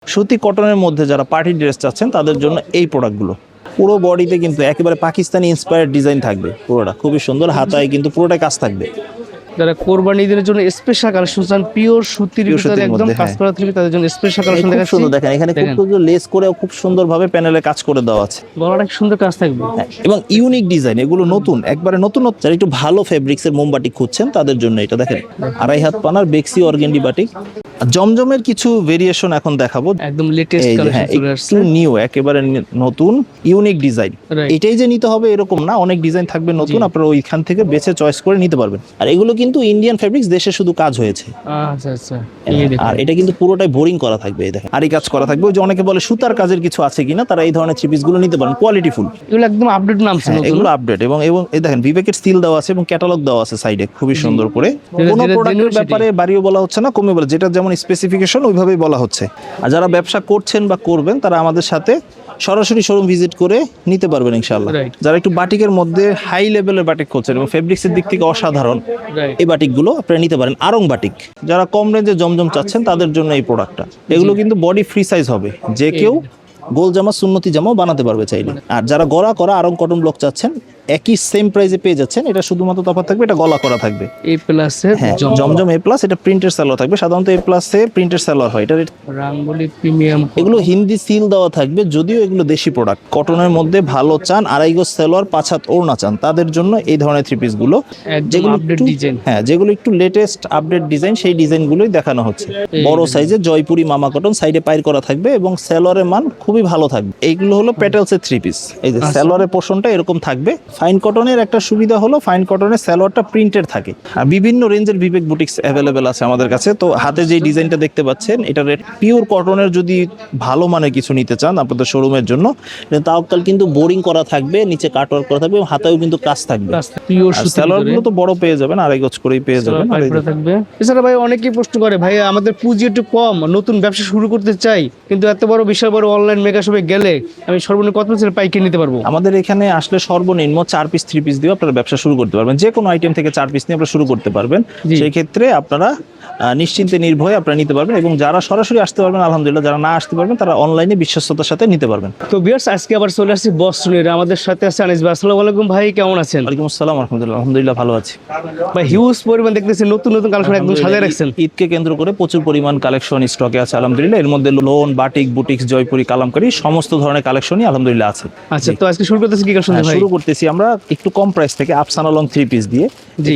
সুতি কটনের মধ্যে যারা পার্টি ড্রেস চাচ্ছেন তাদের জন্য এই প্রোডাক্টগুলো। পুরো বডিতে কিন্তু একেবারে পাকিস্তানি ইন্সপায়ার্ড ডিজাইন থাকবে, পুরোটা খুবই সুন্দর, হাতায় কিন্তু পুরোটাই কাজ থাকবে। যারা কোরবানি ঈদের জন্য স্পেশাল কালেকশন চান, পিওর সুতির ভিতরে একদম কাজ করা থাকবে, তাদের জন্য স্পেশাল কালেকশন দেখাচ্ছি। সুন্দর দেখেন, এখানে খুব সুন্দর লেস করে খুব সুন্দরভাবে প্যানেলে কাজ করে দেওয়া আছে, গলাটা সুন্দর কাজ থাকবে এবং ইউনিক ডিজাইন, এগুলো নতুন, একবারে নতুন। যারা একটু ভালো ফেব্রিক্সের মোমবাটিক খুঁজছেন তাদের জন্য এটা দেখেন, 2.5 হাত পানার বেক্সি অর্গেন্ডি বাটিক। জমজমের কিছু ভেরিয়েশন এখন দেখাবো, একদম লেটেস্ট কালেকশন চলে আসছে, একটু নিউ, একেবারে নতুন ইউনিক ডিজাইন। এটাই যে নিতে হবে এরকম না, অনেক ডিজাইন থাকবে নতুন, আপনারা ওইখান থেকে বেছে চয়েস করে নিতে পারবেন। আর এগুলো কিন্তু ইন্ডিয়ান ফেব্রিক্স, দেশে শুধু কাজ হয়েছে। আচ্ছা আচ্ছা, আর এটা কিন্তু পুরোটাই বোরিং করা থাকবে, এই দেখেন আরি কাজ করা থাকবে। ওই যে অনেকে বলে সুতার কাজের কিছু আছে কিনা, তারা এই ধরনের থ্রি পিস গুলো নিতে পারেন, কোয়ালিটি ফুল। এগুলো একদম আপডেট নামছে, এগুলো আপডেট, এবং এই দেখেন বিবেকের সিল দেওয়া আছে এবং ক্যাটালগ দেওয়া আছে সাইডে খুবই সুন্দর করে। কোনো প্রোডাক্টের ব্যাপারে বাড়িও বলা হচ্ছে না, কমে বলা, যেটা যেমন স্পেসিফিকেশন ওইভাবেই বলা হচ্ছে। আর যারা ব্যবসা করছেন বা করবেন তারা আমাদের সাথে সরাসরি শোরুম ভিজিট করে নিতে পারবেন ইনশাআল্লাহ। যারা একটু বাটিকের মধ্যে হাই লেভেলের বাটিক করছেন এবং ফেব্রিক্সের দিক থেকে অসাধারণ, এই বাটিকগুলো আপনারা নিতে পারেন। আরং বাটিক, যারা কম রেঞ্জে জমজম চাচ্ছেন তাদের জন্য এই প্রোডাক্টটা। এগুলো কিন্তু বডি ফ্রি সাইজ হবে, যে কেউ গোল জামা সুন্নতি জামাও বানাতে পারবে চাইলে। আর যারা গলা করা আরং কটন ব্লক চাচ্ছেন, একই সেম প্রাইসে পেয়ে যাচ্ছেন। এটা শুধুমাত্র তফাৎ থাকবে, এটা গলা করা থাকবে এ প্লাসের জমজম এ প্লাস, এটা প্রিন্টের সালোয়ার থাকবে। সাধারণত এ প্লাসে প্রিন্টের সালোয়ার হয়, এটা রাঙ্গুলি প্রিমিয়াম। এগুলো হিন্দি সিল দেওয়া থাকবে, যদিও এগুলো দেশি প্রোডাক্ট। কটনের মধ্যে ভালো চান, 2.5 গজ সালোয়ার 5 হাত ওড়না চান, তাদের জন্য এই ধরনের থ্রি পিস গুলো, যেগুলো আপডেট ডিজাইন, যেগুলো একটু লেটেস্ট আপডেট ডিজাইন, সেই ডিজাইনগুলোই দেখানো হচ্ছে। বড় সাইজে জয়পুরি মামা কটন সাইডে পাইর করা থাকবে এবং সালোয়ারের মান খুবই ভালো থাকবে। এইগুলো হলো পেটেলসের থ্রি পিস। এই যে সালোয়ারের পোর্শনটা এরকম থাকবে। ফাইন কটনের একটা সুবিধা হলো, ফাইন কটনের সালোয়ারটা প্রিন্টেড থাকে। আর বিভিন্ন রেঞ্জের বিবেক বুটিক্স অ্যাভেলেবেল আছে আমাদের কাছে। তো হাতে যে ডিজাইনটা দেখতে পাচ্ছেন, এটা পিওর কটনের, যদি ভালো মানের কিছু নিতে চান আপনাদের শোরুমের জন্য, তাওকাল কিন্তু বোরিং করা থাকবে, নিচে কাটওয়ার্ক করা থাকবে এবং হাতেও কিন্তু কাজ থাকবে। সালোয়ারগুলো তো বড় পেয়ে যাবেন, 2.5 গজ করেই পেয়ে যাবেন। এছাড়া ভাই অনেকেই প্রশ্ন করে, ভাই আমাদের পুঁজি একটু কম, নতুন ব্যবসা শুরু করতে চাই, কিন্তু এত বড় বিশাল বড় অনলাইন মেগা শপে গেলে আমি সর্বনিম্ন কত পিসের পাইকারি নিতে পারবো? আমাদের এখানে আসলে সর্বনিম্ন 4 পিস 3 পিস দিয়ে আপনারা ব্যবসা শুরু করতে পারবেন। যে কোনো আইটেম থেকে 4 পিস নিয়ে আপনারা শুরু করতে পারবেন। সেই ক্ষেত্রে আপনারা নিশ্চিন্তে নির্ভয়ে আপনারা নিতে পারবেন, এবং যারা সরাসরি আসতে পারবেন আলহামদুলিল্লাহ, যারা না আসতে পারবেন তারা অনলাইনে বিশ্বস্ততার সাথে নিতে পারবেন। তো ভিউয়ার্স, আজকে আবার চলে আসছি বস্টনের, আমাদের সাথে আছে আনিস ভাই। আসসালামু আলাইকুম ভাই, কেমন আছেন? ওয়ালাইকুম আসসালাম রাহমাতুল্লাহ, আলহামদুলিল্লাহ ভালো আছি ভাই। হিউজ পরিমাণ দেখতেছি নতুন নতুন কালেকশন একদম সাজিয়ে রাখছেন। ঈদকে কেন্দ্র করে প্রচুর পরিমাণ কালেকশন স্টকে আছে আলহামদুলিল্লাহ। এর মধ্যে loan, batik, boutiques, Jaipuri, Kalamkari সমস্ত ধরনের কালেকশনই আলহামদুলিল্লাহ আছে। আচ্ছা, তো আজকে শুরু করতেছি কি কালেকশন ভাই? শুরু করতেছি আমরা একটু কম প্রাইস থেকে, আফসানা লং 3 পিস দিয়ে।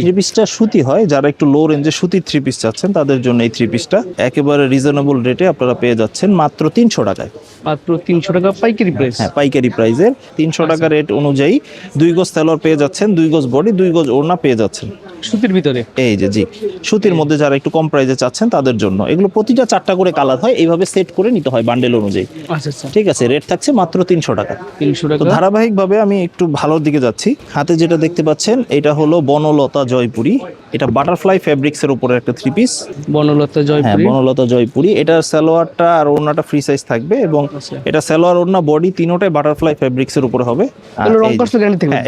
থ্রি পিসটা সুতি হয়, যারা একটু লো রেঞ্জে সুতির 3 পিস চাচ্ছেন তাদের জন্য এই 3 পিসটা একেবারে রিজনেবল রেটে আপনারা পেয়ে যাচ্ছেন মাত্র 300 টাকায়। মাত্র 300 টাকা পাইকারি প্রাইস? হ্যাঁ, পাইকারি প্রাইসে 300 টাকা রেট অনুযায়ী 2 গজ সালোয়ার পেয়ে যাচ্ছেন, 2 গজ বডি, 2 গজ ওড়না পেয়ে যাচ্ছেন সুতির ভিতরে। এই যে জি, সুতির মধ্যে যারা একটু কম প্রাইসে চাচ্ছেন তাদের জন্য। এগুলো প্রতিটা 4টা করে কালার হয়, এইভাবে সেট করে নিতে হয় বান্ডেল অনুযায়ী। আচ্ছা আচ্ছা, ঠিক আছে, রেট থাকছে মাত্র 300 টাকা। 300 টাকা। তো ধারাবাহিকভাবে আমি একটু ভালোর দিকে যাচ্ছি। হাতে যেটা দেখতে পাচ্ছেন এটা হলো বনলতা জয়পুরি, এটা বাটারফ্লাই ফেব্রিক্সের উপরে একটা 3 পিস। বনলতা জয়পুরি, বনলতা জয়পুরি। এটার সালোয়ারটা আর ওড়নাটা ফ্রি সাইজ থাকবে, এবং এটা সালোয়ার, ওড়না, বডি তিনোটাই বাটারফ্লাই ফেব্রিক্সের উপরে হবে।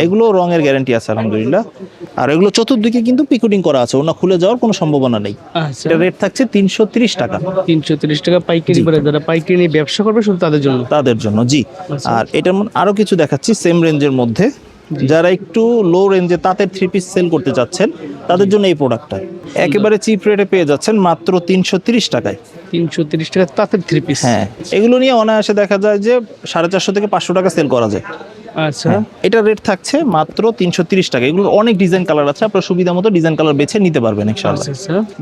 এগুলো রঙের গ্যারান্টি আছে আলহামদুলিল্লাহ। আর এগুলো চতুর্দিকে কিন্তু পিকুটিং করা আছে, ওড়না খুলে যাওয়ার কোনো সম্ভাবনা নেই। এটা রেট থাকছে 330 টাকা। 330 টাকা পাইকারি করে, যারা পাইকারি নিয়ে ব্যবসা করবে শুধু তাদের জন্য জি। আর এটার আরো কিছু দেখাচ্ছি সেম রেঞ্জের মধ্যে, যারা একটু লো রেঞ্জে তাঁতের 3 পিস সেল করতে চাচ্ছেন তাদের জন্য এই প্রোডাক্টটা একেবারে চিপ রেটে পেয়ে যাচ্ছেন মাত্র 330 টাকায়। 330 টাকা তাঁতের 3 পিস। হ্যাঁ, এগুলো নিয়ে অনায়াসে দেখা যায় যে 450 থেকে 500 টাকা সেল করা যায়। আচ্ছা, এটা রেট থাকছে মাত্র 330 টাকা। এগুলোর অনেক ডিজাইন কালার আছে, আপনার সুবিধা মতো ডিজাইন কালার বেছে নিতে পারবেন ইনশাআল্লাহ।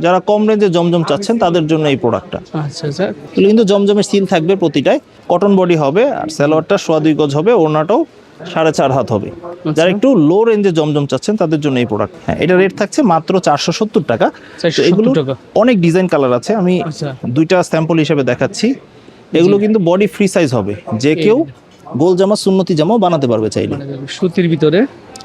যারা কম রেঞ্জে জমজম চাচ্ছেন তাদের জন্য এই প্রোডাক্টটা। আচ্ছা আচ্ছা, এগুলো কিন্তু জমজমের সিল থাকবে প্রতিটায়, কটন বডি হবে, আর সালোয়ারটা 2.25 গজ হবে, ওড়নাটাও 4.5 হাত হবে। যারা একটু লো রেঞ্জে জমজম চাচ্ছেন তাদের জন্য এই প্রোডাক্ট। হ্যাঁ, এটা রেট থাকছে মাত্র 470 টাকা। এগুলো অনেক ডিজাইন কালার আছে, আমি 2টা স্যাম্পল হিসেবে দেখাচ্ছি। এগুলো কিন্তু বডি ফ্রি সাইজ হবে, যে কেউ গোল জামা সুন্নতি জামাও বানাতে পারবে চাইলে। সুতির ভিতরে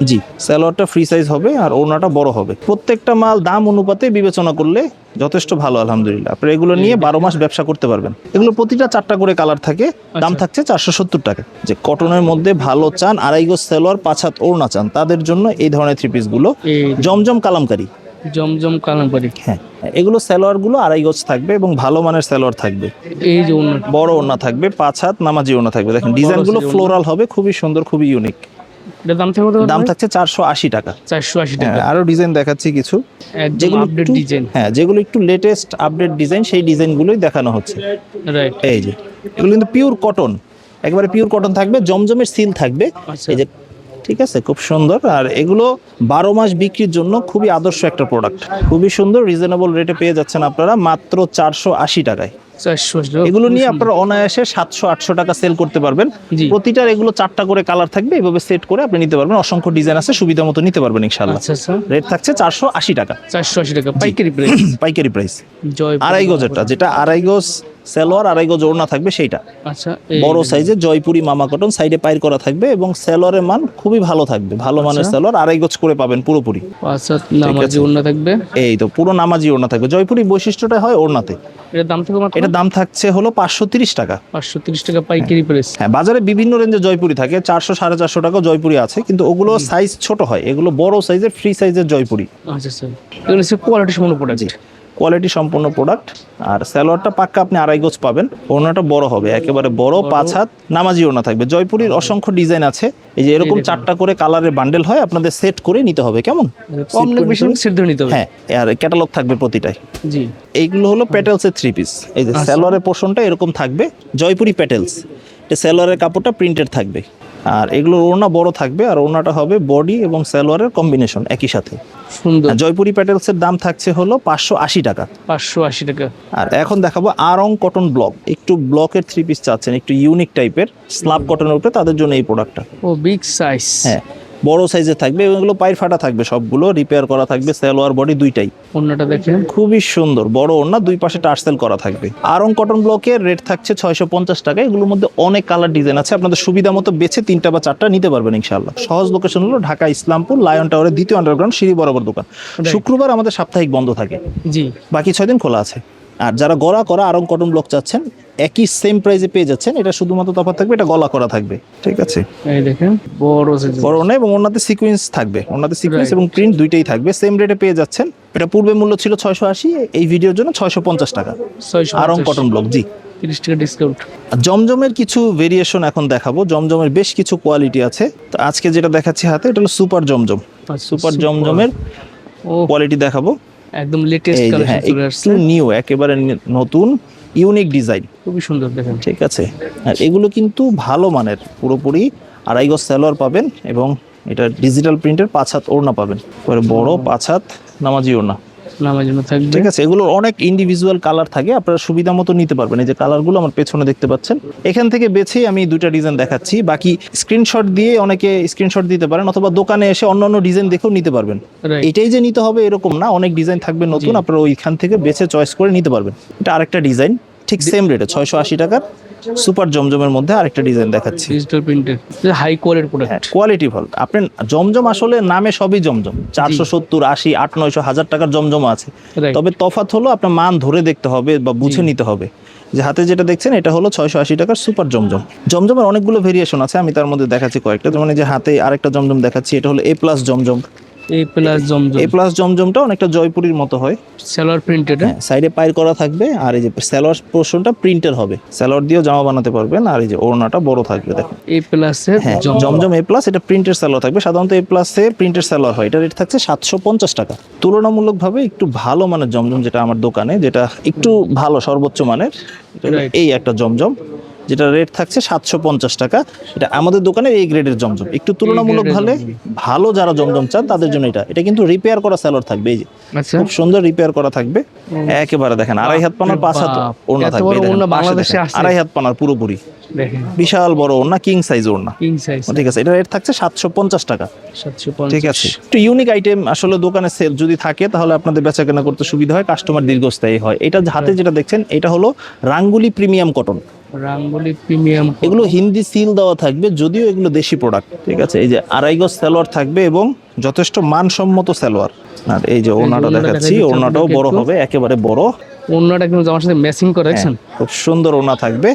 জি, সালোয়ারটা ফ্রি সাইজ হবে আর ওড়নাটা বড় হবে। প্রত্যেকটা মাল দাম অনুপাতে বিবেচনা করলে যথেষ্ট ভালো আলহামদুলিল্লাহ। আপনি এগুলো নিয়ে 12 মাস ব্যবসা করতে পারবেন। এগুলো প্রতিটা 4টা করে কালার থাকে, দাম থাকছে 470 টাকা। যে কটনের মধ্যে ভালো চান, 2.5 গজ সালোয়ার 5 হাত ওড়না চান তাদের জন্য এই ধরনের 3 পিস গুলো। জমজম কালামকারী, জমজম কালামকারী। হ্যাঁ, এগুলো সালোয়ার গুলো আড়াই গজ থাকবে এবং ভালো মানের সালোয়ার থাকবে। এই যে ওন্না, বড় ওড়না থাকবে, 5 হাত নামাজি ওড়না থাকবে। দেখেন ডিজাইন গুলো ফ্লোরাল হবে, খুবই সুন্দর, খুবই ইউনিক। এটার দাম থাকবে কত? দাম থাকছে 480 টাকা। 480 টাকা। হ্যাঁ, আরো ডিজাইন দেখাচ্ছি কিছু, একদম যেগুলো আপডেট একটু- ডিজাইন। হ্যাঁ, যেগুলো একটু লেটেস্ট আপডেট ডিজাইন, সেই ডিজাইনগুলোই দেখানো হচ্ছে। রাইট। এই যে এগুলো কিন্তু পিওর কটন, একেবারে পিওর কটন থাকবে, জমজমের সিল থাকবে। আচ্ছা। এই যে ঠিক আছে, খুব সুন্দর। আর এগুলো 12 মাস বিক্রির জন্য খুবই আদর্শ একটা প্রোডাক্ট। খুবই সুন্দর, রিজনেবল রেটে পেয়ে যাচ্ছেন আপনারা মাত্র 480 টাকায়। 480 টাকা। এগুলো নিয়ে আপনারা অনায়াসে 700-800 টাকা সেল করতে পারবেন। জি। প্রতিটার এগুলো 4টা করে কালার থাকবে, এভাবে সেট করে আপনি নিতে পারবেন। অসংখ্য ডিজাইন আছে, সুবিধা মতো নিতে পারবেন ইনশাআল্লাহ। আচ্ছা আচ্ছা। রেট থাকছে 480 টাকা 480 টাকা পাইকারি প্রাইস। পাইকারি প্রাইস। জয় আড়াই গজেরটা, যেটা আড়াই গজ সালোয়ার, আড়াই গজ ওড়না থাকবে সেইটা। আচ্ছা। বড় সাইজের জয়পুরি মামা কটন, সাইডে পাইর করা থাকবে এবং সালোয়ারের মান খুবই ভালো থাকবে। ভালো মানের সালোয়ার, আড়াই গজ করে পাবেন পুরোপুরি। আচ্ছা, নামাজি ওন্না থাকবে। এই তো পুরো নামাজি ওড়না থাকবে। জয়পুরি বৈশিষ্ট্যটা হয় ওড়নাতে। এটার দাম থাকবে মাত্র এটার দাম থাকছে হলো 530 টাকা। 530 টাকা পাইকারি প্রাইস। হ্যাঁ, বাজারে বিভিন্ন রেঞ্জে জয়পুরি থাকে, 400-450 টাকা জয়পুরি আছে, কিন্তু ওগুলো সাইজ ছোট হয়। এগুলো বড় সাইজের ফ্রি সাইজের জয়পুরি। আচ্ছা স্যার, এগুলো হচ্ছে কোয়ালিটি সম্পন্ন প্রোডাক্ট। কোয়ালিটি সম্পন্ন প্রোডাক্ট। আর সালোয়ারটা পাক্কা আপনি আড়াই গজ পাবেন। ওড়নাটা বড় হবে, একেবারে বড়, 5 হাত নামাজি ওড়না থাকবে। জয়পুরির অসংখ্য ডিজাইন আছে। এই যে এরকম 4টা করে কালারের বান্ডেল হয়, আপনাদের সেট করে নিতে হবে। কেমন? কম না বেশি সেট ধরে নিতে হবে। হ্যাঁ, আর ক্যাটালগ থাকবে প্রতিটাই। জি। এইগুলো হলো প্যাটেলসের 3 পিস। এই যে সালোয়ারের পোর্শনটা এরকম থাকবে, জয়পুরি প্যাটেলস। এটা সালোয়ারের কাপড়টা প্রিন্টেড থাকবে। আর এগুলোর ওড়না বড় থাকবে, আর ওড়নাটা হবে বডি এবং সালোয়ারের কম্বিনেশন একই সাথে। সুন্দর। আর জয়পুরি প্যাটেলসের দাম থাকছে হলো 580 টাকা। 580 টাকা। আর এখন দেখাবো আরং কটন ব্লক। একটু ব্লকের 3 পিস চাচ্ছেন, একটু ইউনিক টাইপের স্ল্যাব কটনের উপরে, তাদের জন্য এই প্রোডাক্টটা। ও বিগ সাইজ। হ্যাঁ, বড় সাইজে থাকবে, এগুলো পায়ের ফাটা থাকবে, সবগুলো রিপেয়ার করা থাকবে, সালোয়ার বডি দুইটাই। ওন্নাটা দেখেন খুবই সুন্দর, বড় ওড়না, দুই পাশে টার্সেল করা থাকবে। আরং কটন ব্লকের রেট থাকছে 650 টাকা। এগুলোর মধ্যে অনেক কালার ডিজাইন আছে, আপনাদের সুবিধা মতো বেছে 3টা বা 4টা নিতে পারবেন ইনশাআল্লাহ। সহজ লোকেশন হলো ঢাকা ইসলামপুর লায়ন টাওয়ারের 2য় আন্ডারগ্রাউন্ড সিঁড়ি বরাবর দোকান। শুক্রবার আমাদের সাপ্তাহিক বন্ধ থাকে, জি। বাকি 6 দিন খোলা আছে। আর যারা গলা করা আরং কটন ব্লক চাচ্ছেন, একই সেম প্রাইসে পেয়ে যাচ্ছেন। এটা শুধুমাত্র তফাৎ থাকবে, এটা গলা করা থাকবে। ঠিক আছে, এই দেখেন বড় সাইজ। বড় ওড়না এবং ওড়নাতে সিকোয়েন্স থাকবে। ওড়নাতে সিকোয়েন্স এবং প্রিন্ট দুইটাই থাকবে, সেম রেটে পেয়ে যাচ্ছেন। এটা পূর্বে মূল্য ছিল 680, এই ভিডিওর জন্য 650 টাকা। 650 আরং কটন ব্লক, জি। 30 টাকা ডিসকাউন্ট। আর জমজমের কিছু ভেরিয়েশন এখন দেখাবো। জমজমের বেশ কিছু কোয়ালিটি আছে। তো আজকে যেটা দেখাচ্ছি হাতে, এটা হলো সুপার জমজম। সুপার জমজমের ও কোয়ালিটি দেখাবো। একদম লেটেস্ট এই যে, কালেকশন হ্যাঁ, চলে একটু আসছে। নিউ, একেবারে নতুন ইউনিক ডিজাইন। খুবই সুন্দর দেখেন। ঠিক আছে, আর এগুলো কিন্তু ভালো মানের, পুরোপুরি আড়াই গজ সালোয়ার পাবেন এবং এটা ডিজিটাল প্রিন্টের 5 হাত ওড়না পাবেন। পরে বড় 5 হাত নামাজি ওড়না। নামার জন্য থাকবে। ঠিক আছে, এগুলোর অনেক ইন্ডিভিজুয়াল কালার থাকে, আপনারা সুবিধা মতো নিতে পারবেন। এই যে কালারগুলো আমার পেছনে দেখতে পাচ্ছেন, এখান থেকে বেছেই আমি 2টা ডিজাইন দেখাচ্ছি। বাকি স্ক্রিনশট দিয়ে অনেকে স্ক্রিনশট দিতে পারেন, অথবা দোকানে এসে অন্যান্য ডিজাইন দেখেও নিতে পারবেন। Right. এটাই যে নিতে হবে এরকম না, অনেক ডিজাইন থাকবে নতুন, আপনারা ওইখান থেকে বেছে চয়েস করে নিতে পারবেন। এটা আরেকটা ডিজাইন, ঠিক সেম রেটে 680 টাকার সুপার জমজমের মধ্যে আরেকটা ডিজাইন দেখাচ্ছি। ডিজিটাল প্রিন্টের হাই কোয়ালিটির হ্যাঁ, প্রোডাক্ট। কোয়ালিটি ভালো। আপনার জমজম আসলে নামে সবই জমজম, 470, 80, 800, 900, 1000 টাকার জমজম আছে। Right. তবে তফাৎ হলো আপনার মান ধরে দেখতে হবে বা বুঝে নিতে হবে। যে হাতে যেটা দেখছেন, এটা হলো 680 টাকার সুপার জমজম। জমজমের অনেকগুলো ভেরিয়েশন আছে, আমি তার মধ্যে দেখাচ্ছি কয়েকটা। যেমন এই যে হাতে আরেকটা জমজম দেখাচ্ছি, এটা হলো A+ জমজম। এই প্লাস জমজম। A+ জমজমটা অনেকটা জয়পুরির মতো হয়। Seller printed. হ্যাঁ, সাইডে পাইর করা থাকবে, আর এই যে সালোয়ার পোর্শনটা প্রিন্টের হবে, সালোয়ার দিয়েও জামা বানাতে পারবেন। আর এই যে ওড়নাটা বড় থাকবে, দেখেন। এই প্লাসের হ্যাঁ, জমজম A+, এটা প্রিন্টের সালোয়ার থাকবে। সাধারণত A+-এ প্রিন্টের সালোয়ার হয়। এটা রেট থাকছে 750 টাকা। তুলনামূলকভাবে একটু ভালো মানের জমজম, যেটা আমার দোকানে, যেটা একটু ভালো সর্বোচ্চ মানের, এটা হলো Right. এই একটা জমজম, যেটা রেট থাকছে 750 টাকা। এটা আমাদের দোকানের এই গ্রেডের জমজম। একটু তুলনামূলক ভালো যারা জমজম চান তাদের জন্য এটা কিন্তু রিপেয়ার করা সালোয়ার থাকবে। এই যে আচ্ছা। খুব সুন্দর রিপেয়ার করা থাকবে, একেবারে দেখেন আড়াই হাত পানার 5 হাত ওড়না এত থাকবে। বড় এই দেখেন, ওড়না পাশে বাংলাদেশে দেখেন, আছে? আড়াই হাত পানার পুরোপুরি দেখেন বিশাল বড় ওড়না, কিং সাইজ ওড়না। King size. ঠিক আছে, এটা রেট থাকছে 750 টাকা। 750। ঠিক আছে, একটু ইউনিক আইটেম আসলে দোকানে সেল যদি থাকে তাহলে আপনাদের বেচাকেনা করতে সুবিধা হয়, কাস্টমার দীর্ঘস্থায়ী হয়। এটা হাতে যেটা দেখছেন, এটা হলো রাঙ্গুলি প্রিমিয়াম কটন। রাঙ্গুলি প্রিমিয়াম। এগুলো হিন্দি সিল দেওয়া থাকবে, যদিও এগুলো দেশি প্রোডাক্ট। ঠিক আছে, এই যে আড়াই গজ সালোয়ার থাকবে এবং যথেষ্ট মানসম্মত সালোয়ার। আর এই যে ওড়নাটা দেখাচ্ছি, ওড়নাটাও বড় হবে, একেবারে বড়। ওড়নাটা কিন্তু জামার সাথে ম্যাচিং করে দেখছেন। খুব সুন্দর ওড়না থাকবে।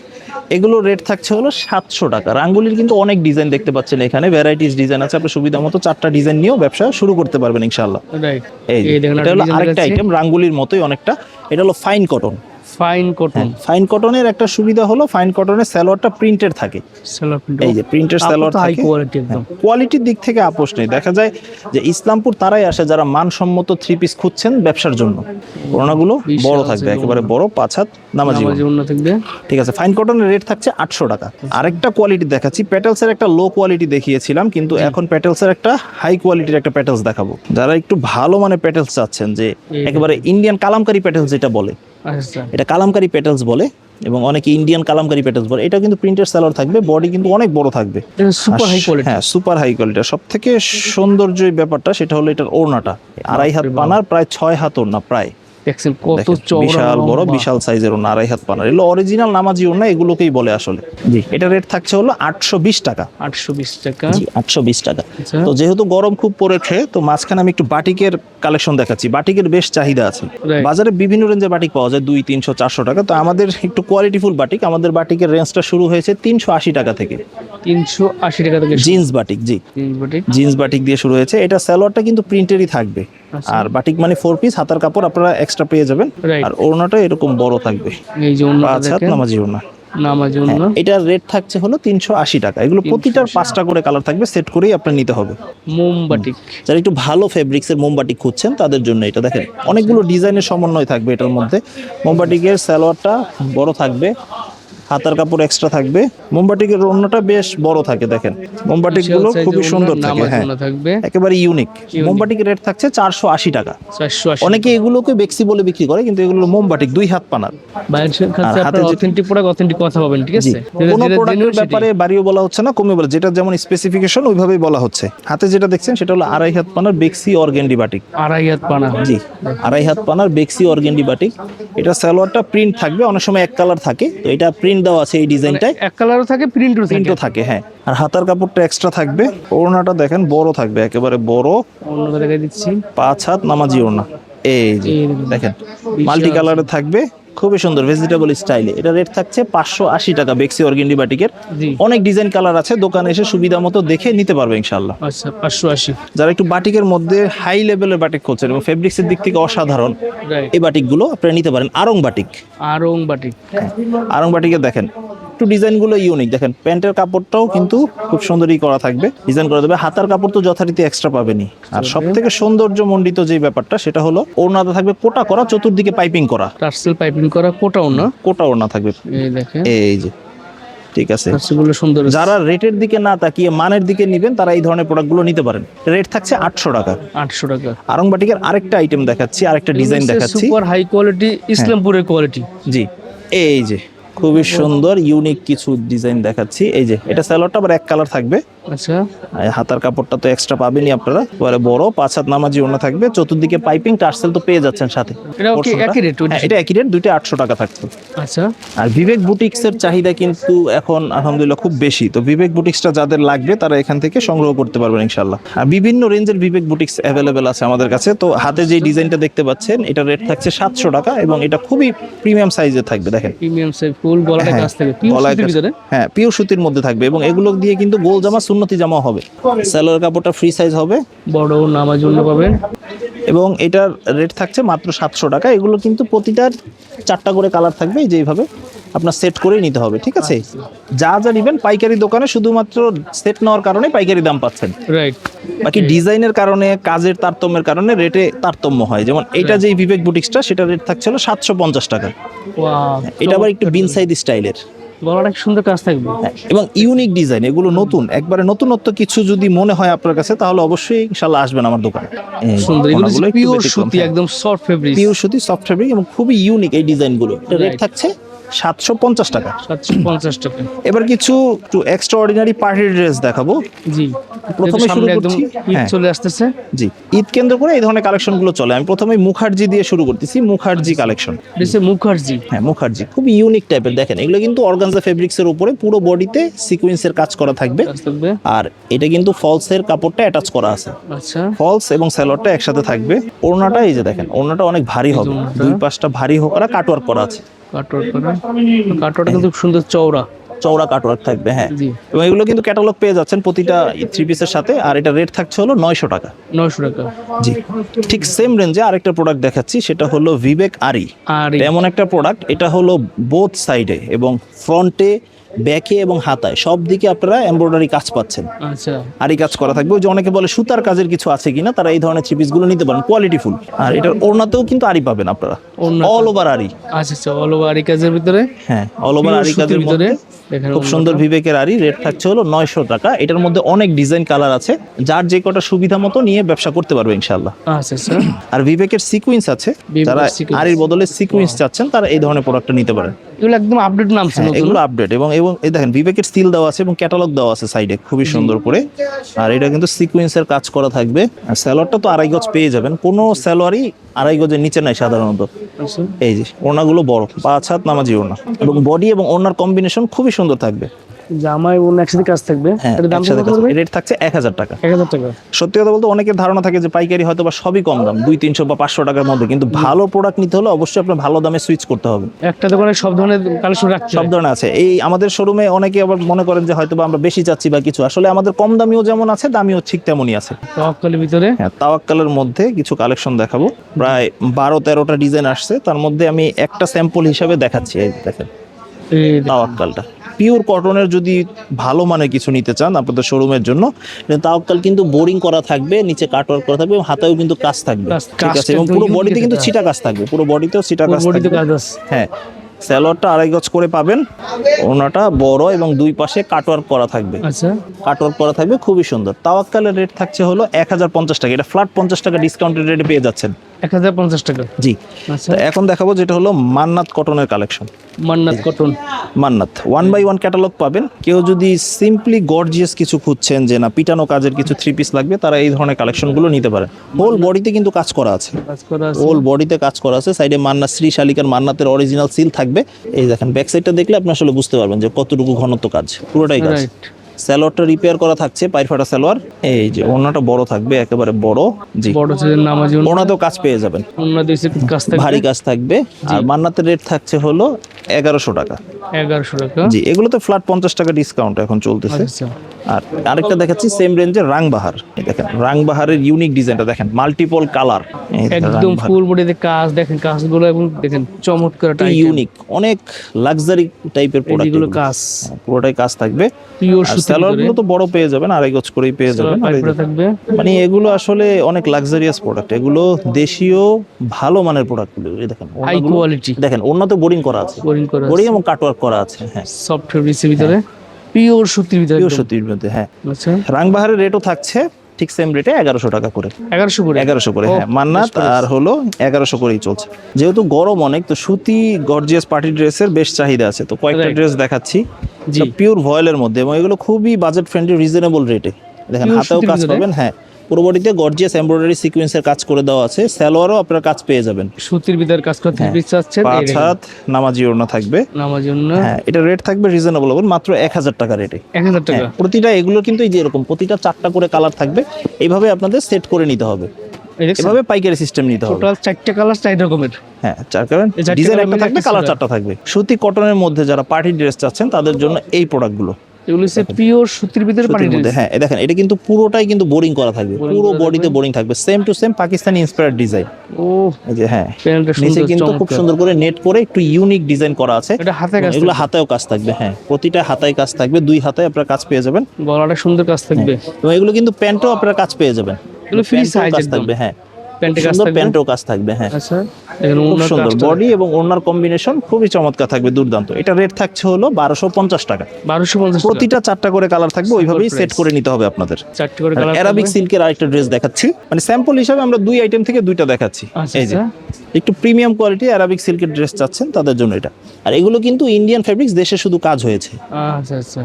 এগুলো রেট থাকছে হলো 700 টাকা। রাঙ্গুলির কিন্তু অনেক ডিজাইন দেখতে পাচ্ছেন এখানে, ভ্যারাইটিস ডিজাইন আছে। আপনার সুবিধা মতো 4টা ডিজাইন নিয়েও ব্যবসা শুরু করতে পারবেন ইনশাআল্লাহ। রাইট, এই যে, দেখুন এটা হলো design আরেকটা দেখাচ্ছি। আইটেম রাঙ্গুলির মতোই অনেকটা। এটা হলো fine cotton. Fine cotton, fine কটনের একটা সুবিধা হলো ফাইন কটনের সালোয়ারটা প্রিন্টেড থাকে। সালোয়ার প্রিন্ট, এই যে প্রিন্টেড সালোয়ার হাই থাকে, কোয়ালিটি একদম। কোয়ালিটির দিক থেকে আপোষ নেই। দেখা যায় যে ইসলামপুর তারাই আসে যারা মানসম্মত 3 পিস খুঁজছেন ব্যবসার জন্য। ওড়নাগুলো বড় থাকবে, একেবারে বড়, 5 হাত নামাজি ওড়না। নামাজি ওড়না থাকবে। ঠিক আছে, ফাইন কটনের রেট থাকছে 800 টাকা। আরেকটা কোয়ালিটি দেখাচ্ছি, প্যাটেলসের একটা লো কোয়ালিটি দেখিয়েছিলাম, কিন্তু এখন প্যাটেলসের একটা হাই কোয়ালিটির একটা প্যাটেলস দেখাবো। যারা একটু ভালো মানে প্যাটেলস চাচ্ছেন, যে একেবারে ইন্ডিয়ান কালামকারী প্যাটেলস যেটা বলে, আচ্ছা, এটা কালামকারী প্যাটেলস বলে, এবং অনেকে ইন্ডিয়ান কালামকারী প্যাটেলস বলে। এটা কিন্তু প্রিন্টেড সালোয়ার থাকবে, বডি কিন্তু অনেক বড় থাকবে, এটা সুপার হাই কোয়ালিটি। হ্যাঁ সুপার হাই কোয়ালিটি। সব থেকে সৌন্দর্য ব্যাপারটা সেটা হলো এটার ওড়নাটা 2.5 হাত পানার, প্রায় 6 হাত ওড়না প্রায়। দেখছেন কত দেখেন, চওড়া, বিশাল বড়, লম্বা। বিশাল সাইজের ওড়না, 2.5 হাত পানার। এগুলো অরিজিনাল নামাজি ওড়না, এগুলোকেই বলে আসলে। জি, এটা রেট থাকছে হলো 820 টাকা। 820 টাকা। জি, 820 টাকা। আচ্ছা। তো যেহেতু গরম খুব পড়েছে, তো মাঝখানে আমি একটু বাটিকের কালেকশন দেখাচ্ছি। বাটিকের বেশ চাহিদা আছে Right. বাজারে, বিভিন্ন রেঞ্জের বাটিক পাওয়া যায়, 200, 300, 400 টাকা। তো আমাদের একটু কোয়ালিটিফুল বাটিক, আমাদের বাটিকের রেঞ্জটা শুরু হয়েছে 380 টাকা থেকে। 380 টাকা থেকে জিন্স বাটিক, জি জিন্স বাটিক। জিন্স বাটিক দিয়ে শুরু হয়েছে। এটা সালোয়ারটা কিন্তু প্রিন্টেরই থাকবে, আচ্ছা। আর বাটিক মানে 4 পিস, হাতার কাপড় আপনারা এক্সট্রা পেয়ে যাবেন। Right. আর ওড়নাটা এরকম বড় থাকবে, এই যে ওড়নাটা 5 হাত দেখেন, নামাজি ওড়না। নামাজি ওড়না। এটার রেট থাকছে হলো 380 টাকা। এগুলো প্রতিটার 5টা করে কালার থাকবে, সেট করেই আপনার নিতে হবে। মোম বাটিক। যারা একটু ভালো ফেব্রিক্সের মোমবাটিক খুঁজছেন তাদের জন্য এটা দেখেন, অনেকগুলো ডিজাইনের সমন্বয় থাকবে এটার মধ্যে। মোমবাটিকের সালোয়ারটা বড় থাকবে, হাতার কাপড় এক্সট্রা থাকবে। মোমবাটিকের ওড়নাটা বেশ বড় থাকে, দেখেন মোমবাটিক গুলো বিশাল খুবই সাইজের সুন্দর ওড়না, থাকে। নামাজি হ্যাঁ, ওড়না থাকবে। একেবারে ইউনিক। মোমবাটিকের রেট থাকছে 480 টাকা। 480। অনেকে এগুলোকে বেক্সি বলে বিক্রি করে, কিন্তু এগুলো মোমবাটিক, 2 হাত পানার। বাইরের কাছে আর হাতে আপনারা যে- অথেন্টিক প্রোডাক্ট, অথেন্টিক কথা পাবেন, ঠিক জি, আছে? কোনো প্রোডাক্টের ব্যাপারে বাড়িও বলা হচ্ছে না, কমে বলা, যেটা যেমন স্পেসিফিকেশন ওইভাবেই বলা হচ্ছে। হাতে যেটা দেখছেন সেটা হলো 2.5 হাত পানার বেক্সি অর্গেন্ডি বাটিক। 2.5 হাত পানা। জি, 2.5 হাত পানার বেক্সি অর্গেন্ডি বাটিক। এটা সালোয়ারটা প্রিন্ট থাকবে, অনেক সময় এক কালার থাকে, তো এটা প্রিন্ট দেওয়া আছে এই ডিজাইনটায়, এক কালারও থাকে, প্রিন্টও থাকে। প্রিন্টও থাকে। হ্যাঁ, আর হাতার কাপড়টা এক্সট্রা থাকবে। ওড়নাটা দেখেন বড় থাকবে, একেবারে বড়, অন্যটা দেখাই দিচ্ছি। 5 হাত নামাজি ওড়না। এই যে এই দেখুন। দেখেন, মাল্টি কালারে থাকবে, খুবই সুন্দর ভেজিটেবল স্টাইলে। এটা রেট থাকছে 580 টাকা বেক্সি অর্গেন্ডি বাটিকের। জি। অনেক ডিজাইন কালার আছে, দোকানে এসে সুবিধা মতো দেখে নিতে পারবে ইনশাআল্লাহ। আচ্ছা, 580। যারা একটু বাটিকের মধ্যে হাই লেভেলের বাটিক খুঁজছেন এবং ফেব্রিক্সের দিক থেকে অসাধারণ, রাইট। এই বাটিকগুলো আপনারা নিতে পারেন। Aarong batik, Aarong batik. আরং বাটিকে দেখেন একটু ডিজাইনগুলো ইউনিক। দেখেন প্যান্টের কাপড়টাও কিন্তু খুব সুন্দরই করা থাকবে, ডিজাইন করা দেবে। হাতার কাপড় তো যথারীতি এক্সট্রা পাবেনই। আর সব থেকে সৌন্দর্য মণ্ডিত যে ব্যাপারটা সেটা হলো ওড়নাটা থাকবে কোটা করা, চতুর্দিকে পাইপিং করা, টার্সেল পাইপিং করা, কোটাও না। কোটা ওড়না থাকবে। এই দেখেন, এই যে, ঠিক আছে। টার্সেলগুলো সুন্দর। যারা রেটের দিকে না তাকিয়ে মানের দিকে নেবেন, তারা এই ধরনের প্রোডাক্টগুলো নিতে পারেন। রেট থাকছে 800 টাকা। 800 টাকা। আরং বাটিকের আরেকটা আইটেম দেখাচ্ছি, আরেকটা ডিজাইন দেখাচ্ছি। সুপার হাই কোয়ালিটি, ইসলামপুরের কোয়ালিটি। জি, এই যে খুবই সুন্দর ইউনিক কিছু ডিজাইন দেখাচ্ছি। এই যে এটা সালোয়ারটা আবার এক কালার থাকবে, আচ্ছা। আর হাতার কাপড়টা তো এক্সট্রা পাবেনই আপনারা। এবারে বড় 5 হাত নামাজি ওড়না থাকবে, চতুর্দিকে পাইপিং, টার্সেল তো পেয়ে যাচ্ছেন সাথে। এটাও কি পোর্শনটা। একই রেট? হ্যাঁ, এটা একই রেট, দুইটা 800 টাকা থাকছে। আচ্ছা। আর বিবেক বুটিক্সের চাহিদা কিন্তু এখন আলহামদুলিল্লাহ খুব বেশি। তো বিবেক বুটিক্সটা যাদের লাগবে তারা এখান থেকে সংগ্রহ করতে পারবেন ইনশাআল্লাহ। আর বিভিন্ন রেঞ্জের বিবেক বুটিক্স অ্যাভেলেবেল আছে আমাদের কাছে। তো হাতে যে ডিজাইনটা দেখতে পাচ্ছেন, এটা রেট থাকছে 700 টাকা, এবং এটা খুবই প্রিমিয়াম সাইজের থাকবে। দেখেন প্রিমিয়াম সাইজ, ফুল গলাটা হ্যাঁ, কাজ থাকে, পিওর গলায় সুতির কাজ- ভিতরে। হ্যাঁ, পিওর সুতির মধ্যে থাকবে, এবং এগুলো দিয়ে কিন্তু গোল জামা, সুন্নতি জামা হবে। সালোয়ার কাপড়টা ফ্রি সাইজ হবে, বড় নামাজ জন্য পাবেন। এবং এটার রেট থাকছে মাত্র 700 টাকা। এগুলো কিন্তু প্রতিটার 4টা করে কালার থাকবে, এই যে এইভাবে আপনার সেট করেই নিতে হবে, ঠিক আছে? যা যা নেবেন পাইকারি দোকানে শুধুমাত্র সেট নেওয়ার কারণে পাইকারি দাম পাচ্ছেন। রাইট। বাকি ডিজাইনের কারণে, কাজের তারতম্যের কারণে রেটে তারতম্য হয়। যেমন এটা যে বিবেক বুটিক্সটা, সেটা রেট থাকছে হলো 750 টাকা। ওয়াও, এটা আবার একটু বিন সাইড স্টাইলের, গলাটা কি সুন্দর কাজ থাকবে। এবং ইউনিক ডিজাইন। এগুলো নতুন, একবারে নতুনত্ব কিছু যদি মনে হয় আপনার কাছে, তাহলে অবশ্যই ইনশাআল্লাহ আসবেন আমার দোকানে। সুন্দর, এগুলো পিওর সুতি, একদম সফট ফেব্রিক। পিওর সুতি, সফট ফেব্রিক, এবং খুবই ইউনিক এই ডিজাইনগুলো। এটা রেট Right. থাকছে 750 টাকা। 750 টাকা। এবার কিছু একটু এক্সট্রা অর্ডিনারি পার্টি ড্রেস দেখাবো। জি, প্রথমে শুরু করছি, ঈদ হ্যাঁ চলে আসতেছে। জি, ঈদ কেন্দ্র করে এই ধরনের কালেকশন গুলো চলে। আমি প্রথমে মুখার্জি দিয়ে শুরু করতেছি, মুখার্জি কালেকশন। দিছে মুখার্জি। হ্যাঁ মুখার্জি খুব ইউনিক টাইপের, দেখেন এগুলো কিন্তু অর্গানজা ফেব্রিক্স এর উপরে পুরো বডিতে সিকোয়েন্সের কাজ করা থাকবে, কাজ থাকবে। আর এটা কিন্তু ফলসের কাপড়টা অ্যাটাচ করা আছে। আচ্ছা, ফলস এবং সালোয়ারটা একসাথে থাকবে। ওড়নাটা এই যে দেখেন, ওড়নাটা অনেক ভারী হবে, ওড়নাটা। দুই পাশটা ভারী হোক, আর কাটওয়ার্ক করা আছে, কাটওয়ার্ক করা। কাটওয়ার্কটা কিন্তু খুব সুন্দর চওড়া। চওড়া কাটওয়ার্ক থাকবে। হ্যাঁ, জি। এবং এগুলো কিন্তু ক্যাটালগ পেয়ে যাচ্ছেন প্রতিটা থ্রি পিসের সাথে, আর এটা রেট থাকছে হলো 900 টাকা। 900 টাকা। জি, ঠিক সেম রেঞ্জে আরেকটা প্রোডাক্ট দেখাচ্ছি, সেটা হলো বিবেক আরি। আর এমন একটা প্রোডাক্ট, এটা হলো বোথ সাইডে এবং ফ্রন্টে, ব্যাকে এবং হাতায় সব দিকে আপনারা এমব্রয়ডারি কাজ পাচ্ছেন, আচ্ছা, আরি কাজ করা থাকবে। ওই যে অনেকে বলে সুতার কাজের কিছু আছে কিনা, তারা এই ধরনের থ্রি পিসগুলো নিতে পারেন, কোয়ালিটি ফুল। আর এটার ওড়নাতেও কিন্তু আরি পাবেন আপনারা, ওড়নাতে। অল ওভার আরি। আচ্ছা আচ্ছা, অল ওভার আরি কাজের ভিতরে। হ্যাঁ, অল ওভার Pure আরি সুতির কাজের ভিতরে। মধ্যে দেখেন খুব সুন্দর বিবেকের আরি। রেট থাকছে হলো 900 টাকা। এটার মধ্যে অনেক ডিজাইন কালার আছে, যার যে কটা সুবিধা মতো নিয়ে ব্যবসা করতে পারবে ইনশাআল্লাহ। আচ্ছা আচ্ছা। আর বিবেকের সিকুয়েন্স আছে, বিবেকের যারা sequence। আরির বদলে সিকুয়েন্স চাচ্ছেন তারা এই ধরনের প্রোডাক্টটা নিতে পারেন। এগুলো একদম আপডেট নামছে হ্যাঁ, নতুন। এগুলো আপডেট, এবং এবং এই দেখেন বিবেকের সিল দেওয়া আছে এবং ক্যাটালগ দেওয়া আছে সাইডে খুবই সুন্দর করে। আর এটা কিন্তু সিকুয়েন্সের কাজ করা থাকবে। আর সালোয়ারটা তো 2.5 গজ পেয়ে যাবেন, কোনো সালোয়ারই 2.5 গজের নিচে নাই সাধারণত। আচ্ছা। এই যে ওড়নাগুলো বড়, 5 হাত নামাজি ওড়না, এবং বডি এবং ওড়নার কম্বিনেশন খুবই সুন্দর থাকবে। জামাই ওর একসাথে কাজ থাকবে। হ্যাঁ, এটার দাম একসাথে কত কাজ। পড়বে? রেট থাকছে 1000 টাকা। 1000 টাকা। সত্যি কথা বলতে অনেকের ধারণা থাকে যে পাইকারি হয়তো বা সবই কম দাম, 200-300 বা 500 টাকার মধ্যে, কিন্তু ভালো প্রোডাক্ট নিতে হলে অবশ্যই আপনার ভালো দামে সুইচ করতে হবে। একটা দোকানে সব ধরনের কালেকশন রাখতে সব হয়। ধরনের আছে। এই আমাদের শোরুমে অনেকে আবার মনে করেন যে হয়তো বা আমরা বেশি চাচ্ছি বা কিছু, আসলে আমাদের কম দামিও যেমন আছে, দামিও ঠিক তেমনই আছে। তাওয়াক্কালের ভিতরে। হ্যাঁ, তাওয়াক্কালের মধ্যে কিছু কালেকশন দেখাবো, প্রায় 12-13টা ডিজাইন আসছে, তার মধ্যে আমি একটা স্যাম্পল হিসাবে দেখাচ্ছি। এই দেখেন এই তাওয়াক্কালটা পিওর কটনের, যদি ভালো মানের কিছু নিতে চান আপনাদের শোরুমের জন্য, তাওয়াক্কাল কিন্তু বোরিং করা থাকবে, নিচে কাটওয়ার্ক করা থাকবে, এবং হাতেও কিন্তু কাজ থাকবে, ঠিক আছে, এবং পুরো বডিতে কিন্তু ছিটা কাজ থাকবে, পুরো বডিতেও ছিটা কাজ বডিতে থাকবে। কাজ আছে। হ্যাঁ, সালোয়ারটা 2.5 গজ করে পাবেন, ওনাটা বড় এবং দুই পাশে কাটওয়ার্ক করা থাকবে, আচ্ছা, কাটওয়ার্ক করা থাকবে, খুবই সুন্দর। তাওয়াক্কালের রেট থাকছে হলো 1050 টাকা। এটা ফ্ল্যাট 50 টাকা ডিসকাউন্টেড রেটে পেয়ে যাচ্ছেন। 1050 টাকা। জি। আচ্ছা, তো এখন দেখাবো যেটা হলো মান্নাত কটনের কালেকশন। মান্নাত কটন। মান্নাত 1/1 ক্যাটালগ পাবেন। কেউ যদি সিম্পলি গর্জিয়াস কিছু খুঁজছেন, যে না পিটানো কাজের কিছু থ্রি পিস লাগবে, তারা এই ধরনের কালেকশনগুলো নিতে পারেন। হোল বডিতে কিন্তু কাজ করা আছে, কাজ করা আছে। হোল বডিতে কাজ করা আছে। সাইডে মান্নাত, শ্রী শালিকার মান্নাতের অরিজিনাল সিল থাকবে। এই দেখেন ব্যাক সাইডটা দেখলে আপনি আসলে বুঝতে পারবেন যে কতটুকু ঘনত্ব কাজ, পুরোটাই কাজ। রাইট। সালোয়ারটা রিপেয়ার করা থাকছে, পায়ের ফাটা সালোয়ার। এই যে ওড়নাটা বড় থাকবে, একেবারে বড়। জি, বড় ছেলের নামাজি ওড়নাতেও কাজ পেয়ে যাবেন, ওন্না দিয়েছে কাজ থাকবে। ভারী কাজ থাকবে। আর মান্নাতের রেট থাকছে হলো 1100 টাকা। 1100 টাকা। জি, এগুলোতে ফ্ল্যাট 50 টাকা ডিসকাউন্ট এখন চলতেছে। আচ্ছা, আর আরেকটা দেখাচ্ছি সেম রেঞ্জের রাংবাহার। এই দেখেন রাংবাহারের ইউনিক ডিজাইনটা দেখেন, মাল্টিপল কালার, একদম ফুল বডিতে কাজ। দেখেন কাজগুলো, এবং দেখেন চমৎকার একটা ইউনিক, অনেক লাক্সারি টাইপের প্রোডাক্ট, এগুলো কাজ পুরোটাই কাজ থাকবে। পিওর আর সুতির সালোয়ারগুলো তো বড় পেয়ে যাবেন, 2.5 গজ করেই পেয়ে যাবেন। আর এই যে- থাকবে। মানে এগুলো আসলে অনেক লাক্সারিয়াস প্রোডাক্ট, এগুলো দেশীয় ভালো মানের প্রোডাক্টগুলো। এই দেখেন হাই ওড়নাগুলো- কোয়ালিটি। দেখেন ওড়নাতে বোরিং করা আছে, বোরিং করা বোরিং এবং কাটওয়ার্ক করা আছে। হ্যাঁ, সফট ফেব্রিক্সের ভিতরে, পিওর সুতির ভিতরে। পিওর একদম। সুতির মধ্যে। হ্যাঁ, আচ্ছা, রাংবাহারের রেটও থাকছে ঠিক সেম রেটে 1100 টাকা করে। 1100 করে। 1100 করে, ও, হ্যাঁ। মান্নাত আর হলো 1100 করেই চলছে। যেহেতু গরম অনেক, তো সুতি গর্জিয়াস পার্টি ড্রেসের বেশ চাহিদা আছে, তো কয়েকটা Right. ড্রেস দেখাচ্ছি জি। পিওর ভয়েলের মধ্যে, এবং এগুলো খুবই বাজেট ফ্রেন্ডলি, রিজনেবল রেটে। দেখেন Pure হাতেও সুতির কাজ ভিতরে? পাবেন। হ্যাঁ, পুরো বডিতে গর্জিয়াস এমব্রয়ডারি সিকোয়েন্সের কাজ করে দেওয়া আছে। সালোয়ারও আপনারা কাজ পেয়ে যাবেন। সুতির ভিতরে কাজ করতে হ্যাঁ। পিস চাচ্ছেন। 5 হাত নামাজি ওড়না থাকবে। নামার জন্য হ্যাঁ, এটা রেট থাকবে রিজনেবল, মাত্র 1000 টাকা রেটে। 1000 টাকা। প্রতিটা এগুলো কিন্তু এই যে এরকম প্রতিটা 4টা করে কালার থাকবে, এইভাবে আপনাদের সেট করে নিতে হবে, এই দেখছেন? এভাবে পাইকারি সিস্টেম নিতে হবে। টোটাল 4টা কালার, 4 রকমের। হ্যাঁ, চার কারণ এই চারটে ডিজাইন colour একটা মিলে থাকবে, একটা কালার colour। 4টা থাকবে। সুতি কটনের মধ্যে যারা পার্টি ড্রেস চাচ্ছেন তাদের জন্য এই প্রোডাক্টগুলো। এগুলো হচ্ছে পিওর সুতির ভিতরে পানি সুতির মধ্যে। হ্যাঁ, এই দেখেন এটা কিন্তু পুরোটাই কিন্তু বোরিং করা থাকবে, Boring পুরো করা বডিতে বোরিং থাকবে, same to same Pakistani inspired design. ও, এই যে হ্যাঁ, প্যানেলটা নিচে সুন্দর, কিন্তু খুব চমৎকার। সুন্দর করে নেট করে একটু ইউনিক ডিজাইন করা আছে। এটা হাতে কাজ এগুলো থাকবে। হাতেও কাজ থাকবে। হ্যাঁ, প্রতিটা হাতায় কাজ থাকবে, 2 হাতায় আপনারা কাজ পেয়ে যাবেন। গলাটা সুন্দর কাজ থাকবে। এবং এগুলো কিন্তু প্যান্টও আপনারা কাজ পেয়ে যাবেন, এগুলো free প্যান্টেও size কাজ একদম। থাকবে। হ্যাঁ, প্যান্টে কাজ সুন্দর থাকবে। প্যান্টেও কাজ থাকবে। হ্যাঁ, আচ্ছা, এখানে খুব ওনার সুন্দর কাজটা বডি এবং ওড়নার কম্বিনেশন খুবই চমৎকার থাকবে, দুর্দান্ত। এটা রেট থাকছে হলো 1250 টাকা। 1250 টাকা। প্রতিটা 4টা করে কালার থাকবে, ওইভাবেই সেট করে নিতে হবে আপনাদের। 4টি করে কালার। অ্যারাবিক সিল্কের আরেকটা ড্রেস দেখাচ্ছি, মানে স্যাম্পল হিসাবে আমরা 2 আইটেম থেকে 2টা দেখাচ্ছি। আচ্ছা, এই যে আচ্ছা। একটু প্রিমিয়াম কোয়ালিটি অ্যারাবিক সিল্কের ড্রেস চাচ্ছেন তাদের জন্য এটা। আর এগুলো কিন্তু ইন্ডিয়ান ফেব্রিক্স, দেশে শুধু কাজ হয়েছে। আচ্ছা আচ্ছা,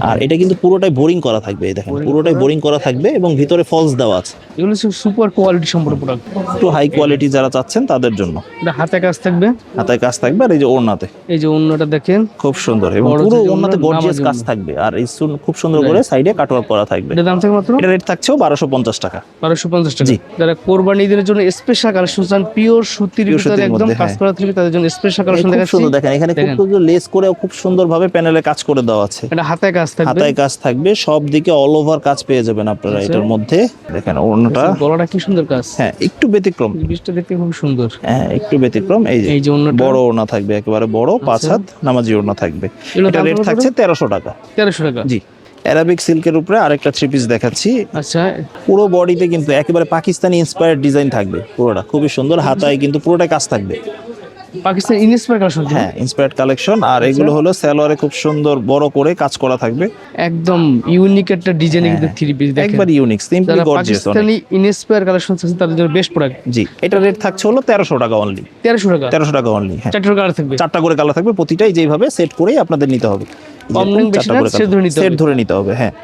আর এটা কিন্তু পুরোটাই বোরিং করা থাকবে, এই দেখেন পুরোটাই বোরিং করা থাকবে এবং ভিতরে ফলস দেওয়া আছে। এগুলো সুপার কোয়ালিটি সম্পূর্ণ প্রোডাক্ট, একটু হাই কোয়ালিটি যারা চাচ্ছেন তাদের জন্য। এটা হাতে কাজ থাকবে, হাতায় কাজ থাকবে, আর এই যে ওড়নাতে এই যে অন্যটা দেখেন খুব সুন্দর এবং বড় পুরো যে ওড়নাতে ওড়না, গর্জিয়াস নামাজি কাজ থাকবে। আর এই খুব সুন্দর করে সাইডে কাটওয়ার্ক করা থাকবে। এটা দাম থাকে মাত্র এটা রেট থাকছেও 1250 টাকা। 1250 টাকা। জি। যারা কোরবানি ঈদের জন্য স্পেশাল কালেকশন চান, পিওর সুতির Pure ভিতরে সুতির একদম মধ্যে, কাজ হ্যাঁ। করা থাকবে, তাদের জন্য স্পেশাল কালেকশন খুব দেখাচ্ছি। সুন্দর দেখেন, এখানে খুব দেখেন। সুন্দর লেস করে খুব সুন্দরভাবে প্যানেলে কাজ করে দেওয়া আছে। এটা হাতে কাজ থাকবে, হাতায় কাজ থাকবে, সব দিকে অল ওভার কাজ পেয়ে যাবেন আপনারা আচ্ছা। এটার মধ্যে। দেখেন ওড়নাটা, গলাটা কি সুন্দর কাজ, হ্যাঁ একটু ব্যতিক্রম, জিনিসটা দেখতে খুব সুন্দর। হ্যাঁ একটু ব্যতিক্রম। এই এই যে ওড়নাটা, বড় ওড়না থাকবে, একেবারে বড় 5 হাত নামাজি ওড়না থাকবে। এগুলো এটা দাম রেট কত থাকছে 1300 টাকা। 1300 টাকা। জি। অ্যারাবিক সিল্কের উপরে আরেকটা থ্রি পিস দেখাচ্ছি। আচ্ছা, পুরো বডিতে কিন্তু একেবারে পাকিস্তানি ইন্সপায়ার্ড ডিজাইন থাকবে, পুরোটা খুবই সুন্দর। হাতায় কিন্তু পুরোটা কাজ থাকবে, পাকিস্তান ইনস্পায়ার কালেকশন, হ্যাঁ ইন্সপায়ার্ড কালেকশন। আর এগুলো হলো সালোয়ারে খুব সুন্দর বড় করে কাজ করা থাকবে, একদম ইউনিক একটা ডিজাইন কিন্তু থ্রি পিস দেখেন, একবার ইউনিক, সিম্পলি যারা গর্জিয়াস। পাকিস্তানি ইনস্পায়ার কালেকশন আছে তাদের জন্য বেস্ট প্রোডাক্ট। জি, এটা রেট থাকছে হলো 1300 টাকা অনলি। 1300 টাকা, 1300 টাকা অনলি, হ্যাঁ। 4টা কালার থাকবে, 4টা করে কালার থাকবে, প্রতিটাই যেভাবে সেট করেই আপনাদের নিতে হবে। কম দামি বেশি না, set ধরে নিতে হবে। সেট ধরে নিতে হবে, হ্যাঁ।